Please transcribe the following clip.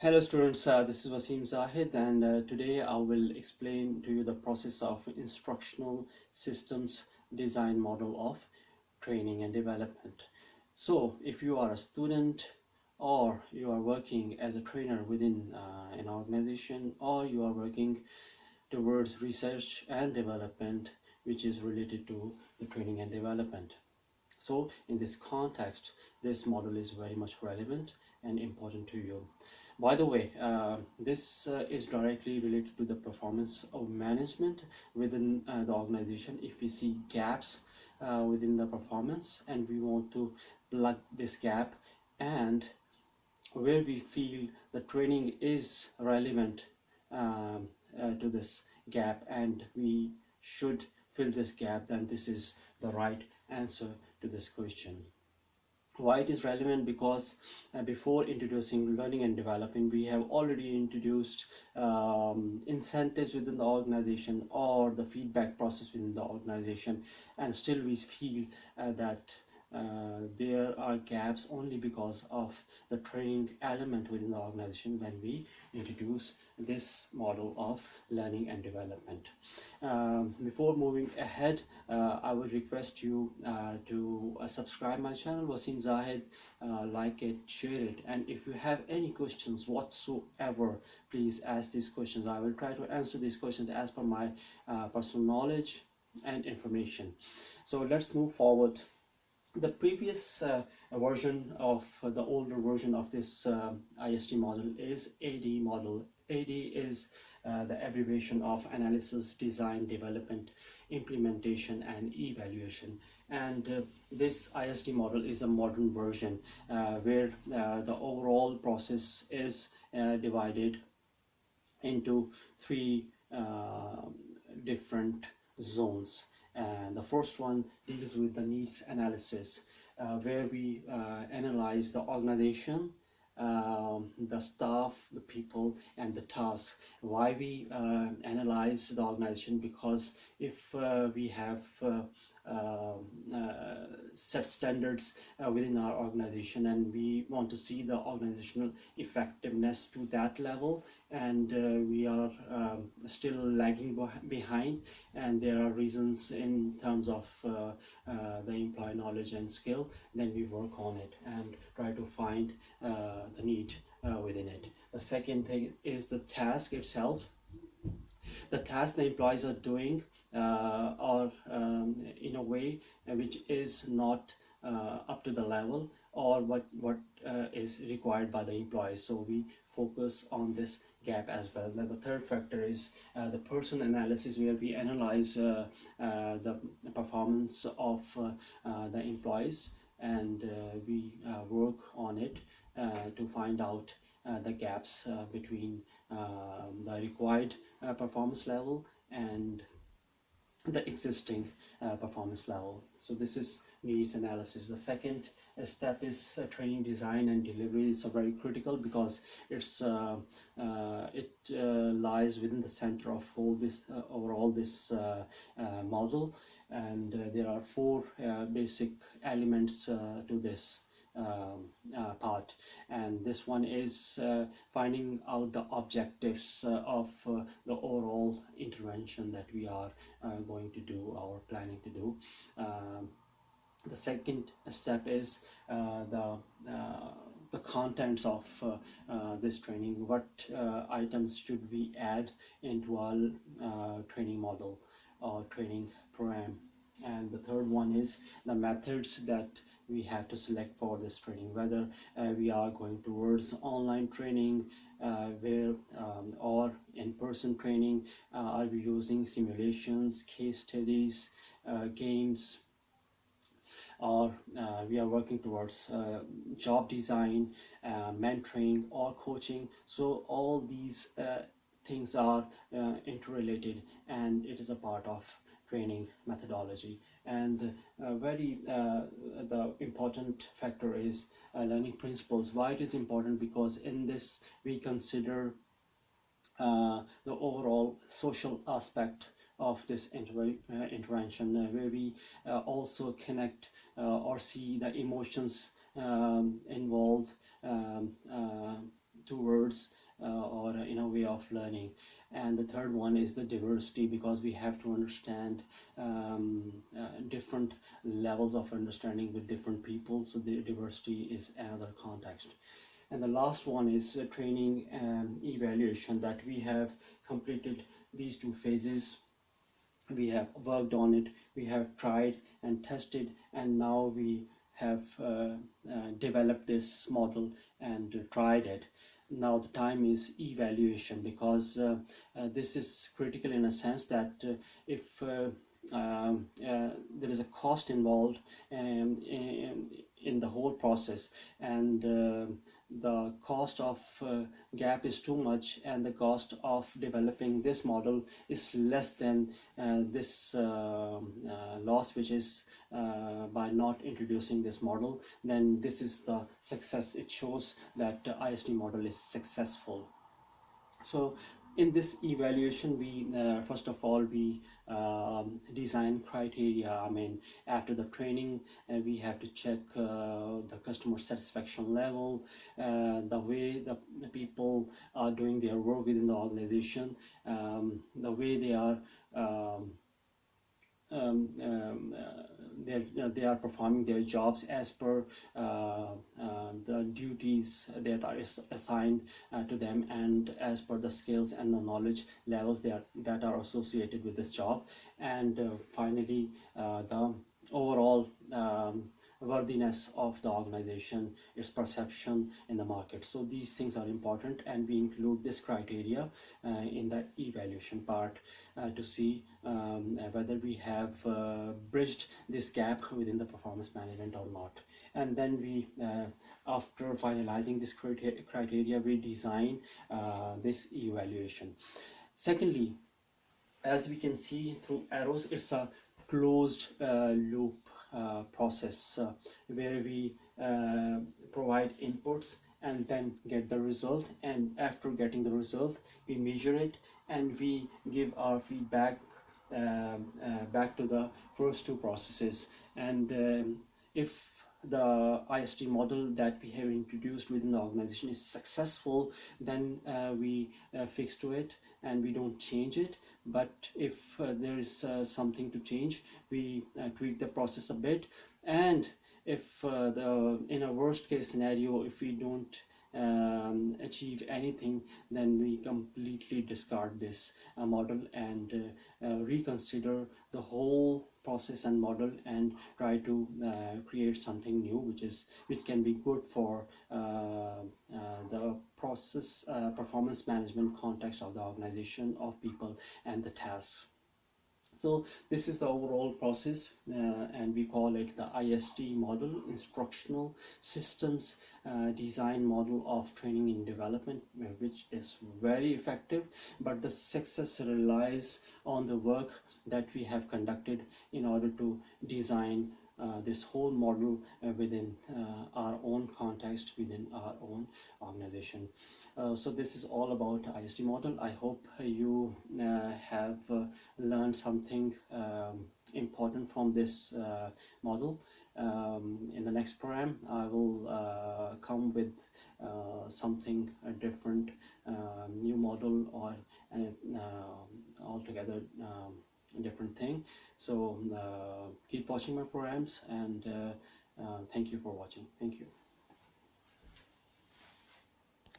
Hello students, this is Wasim Zahid, and today I will explain to you the process of instructional systems design model of training and development. So if you are a student or you are working as a trainer within an organization, or you are working towards research and development which is related to the training and development. So in this context, this model is very much relevant and important to you. By the way, this is directly related to the performance of management within the organization. If we see gaps within the performance and we want to plug this gap, and where we feel the training is relevant to this gap and we should fill this gap, then this is the right answer to this question. Why it is relevant? Because before introducing learning and development, we have already introduced incentives within the organization or the feedback process within the organization, and still we feel that there are gaps only because of the training element within the organization. Then we introduce this model of learning and development. Before moving ahead, I would request you to subscribe my channel Wasim Zahid, like it, share it, and if you have any questions whatsoever, please ask these questions. I will try to answer these questions as per my personal knowledge and information. So let's move forward. The previous version of the older version of this ISD model is AD model. AD is the abbreviation of analysis, design, development, implementation, and evaluation. And this ISD model is a modern version where the overall process is divided into three different zones. And the first one deals with the needs analysis, where we analyze the organization, the staff, the people, and the tasks. Why we analyze the organization? Because if we have set standards within our organization and we want to see the organizational effectiveness to that level, and we are still lagging behind, and there are reasons in terms of the employee knowledge and skill, then we work on it and try to find the need within it. The second thing is the task itself. The tasks the employees are doing are in a way which is not up to the level or what is required by the employees. So we focus on this gap as well. Then the third factor is the person analysis, where we analyze the performance of the employees, and we work on it to find out the gaps between the required performance level and the existing performance level. So this is needs analysis. The second step is training design and delivery. It's very critical because it lies within the center of all this overall this model, and there are four basic elements to this part. And this one is finding out the objectives of the overall intervention that we are going to do or planning to do. The second step is the contents of this training. What items should we add into our training model or training program? And the third one is the methods that we have to select for this training, whether we are going towards online training where or in-person training. Are we using simulations, case studies, games, or we are working towards job design, mentoring, or coaching? So all these things are interrelated, and it is a part of training methodology. And the important factor is learning principles. Why it is important? Because in this we consider the overall social aspect of this intervention, where we also connect or see the emotions involved towards methods or way of learning. And the third one is the diversity, because we have to understand different levels of understanding with different people, so the diversity is another context. And the last one is training and evaluation, that we have completed these two phases. We have worked on it, we have tried and tested, and now we have developed this model and tried it. Now the time is evaluation, because this is critical in a sense that if there is a cost involved in the whole process, and the cost of gap is too much, and the cost of developing this model is less than this loss which is by not introducing this model, then this is the success. It shows that the ISD model is successful. So in this evaluation, we first of all we design criteria. I mean, after the training, we have to check the customer satisfaction level, the way the people are doing their work within the organization, the way they are they are performing their jobs as per the duties that are assigned to them, and as per the skills and the knowledge levels that are associated with this job. And finally, the overall worthiness of the organization, its perception in the market. So these things are important, and we include this criteria in the evaluation part to see whether we have bridged this gap within the performance management or not. And then we after finalizing this criteria, we design this evaluation. Secondly, as we can see through arrows, it's a closed loop process where we provide inputs and then get the result, and after getting the result we measure it and we give our feedback back to the first two processes. And if the IST model that we have introduced within the organization is successful, then we fix to it and we don't change it. But if there is something to change, we tweak the process a bit. And if in a worst case scenario, if we don't achieve anything, then we completely discard this model and reconsider the whole process and model and try to create something new which can be good for the process performance management context of the organization, of people and the tasks. So this is the overall process, and we call it the IST model, Instructional Systems Design Model of Training and Development, which is very effective. But the success relies on the work that we have conducted in order to design this whole model within our own context, within our own organization. So this is all about IST model. I hope you have learned something important from this model. In the next program, I will come with something different, new model, or altogether different thing. So keep watching my programs, and thank you for watching. Thank you.